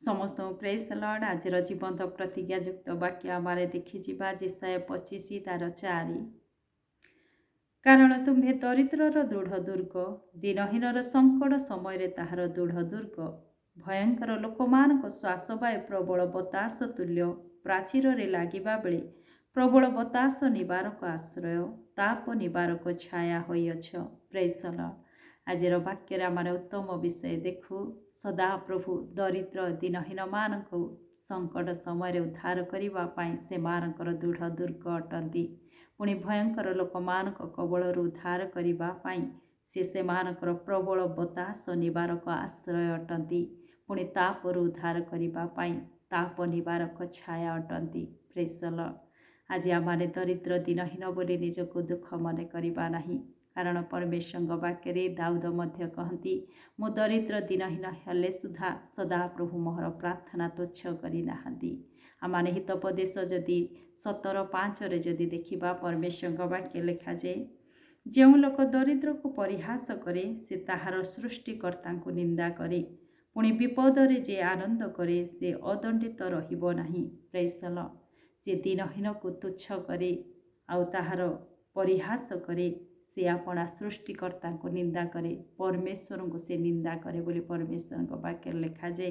समस्त praise the Lord. आज जीवंत प्रतिज्ञायुक्त वाक्य आम देखिजा जेसाया 25 तार 4। कारण तुम्हें दरिद्रर दृढ़ दुर्ग, दिनहीनर संकट समय ताहार दृढ़ दुर्ग, भयंकर लोक मान श्वासवायु प्रबल बतास तुल्य प्राचीर लगिबा बेले प्रबल बतास निवारक आश्रय ताप निवारक छाया होइअछ। Praise the Lord. आज वाक्य आम उत्तम विषय देखु। सदा प्रभु दरिद्र दिनहीन मान संकट समय उद्धार करने से मानकर दृढ़ दुर्ग अटंती। पुणी भयंकर लोक मान कबल उद्धार करने से मानकर प्रबल बतास निवारक आश्रय अटंती। पुणी तापर उद्धार करने ताप निवारक छाया अटंती। Praise the Lord. आज आम दरिद्र दिनहीन बोली निजको दुख मन करवा नहीं। कारण परमेश्वर वाक्य दाऊद मध्य कहती मु दरिद्र दिनहीन हेले सुधा सदा प्रभु मोहर प्रार्थना तुच्छ करना। आम हितोपदेश जदि 17:5 जदि देखा परमेश्वर वाक्य लिखा जाए जो लोक दरिद्र को परिहास करे से ताहार सृष्टिकर्ता को निंदा करे पुणी विपदरे जे आनंद करे से अदंडित रहिब नाही। Praise the Lord. जे दिनहीन को तुच्छ करे आउ ताहार परिहास करे से अपना सृष्टिकर्ता को निंदा करे परमेश्वर को से निंदा करे बोली परमेश्वर को वाक्य लिखा जाए।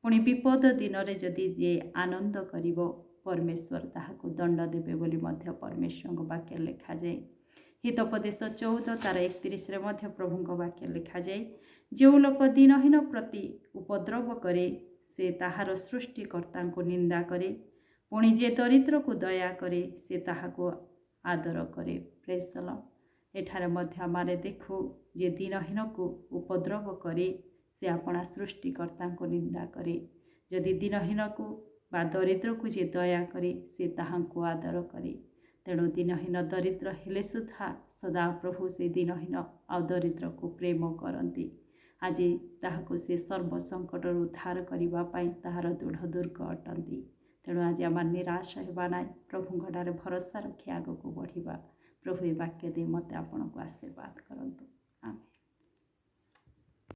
पुणी विपद दिन में जदि जे आनंद करिबो परमेश्वर ताहाको दंड देबे बोली मध्य परमेश्वर को वाक्य लिखा जाए। हितोपदेश 14 तार 31 रे मध्य प्रभु को वाक्य लिखा जाए जो लोक दिनहीन प्रति उपद्रव करे से ताहार सृष्टिकर्ता को निंदा करे पुणी जे दरिद्र को दया करे से ताहाको आदर करे। Praise the Lord. एठारे मध्य आमारे देखु जे दिनहीन को उपद्रव करे से अपना सृष्टिकर्ता को निंदा करे। जदि दिनहीन को बा दरिद्र को जे दया करे से ताहाको आदर करे। तेणु दिनहीन दरिद्र हेले सुधा सदा प्रभु से दिनहीन आ दरिद्र को प्रेम करती। आज ताहाको से सर्वसंकट उद्धार करने ताहार दृढ़ दुर्ग अटंती। तेणु आज आम निराश होगा ना प्रभु ठारे भरोसा रखी आग को बढ़िबा। प्रभु ये वाक्य दे मत आपन को आशीर्वाद करंतु।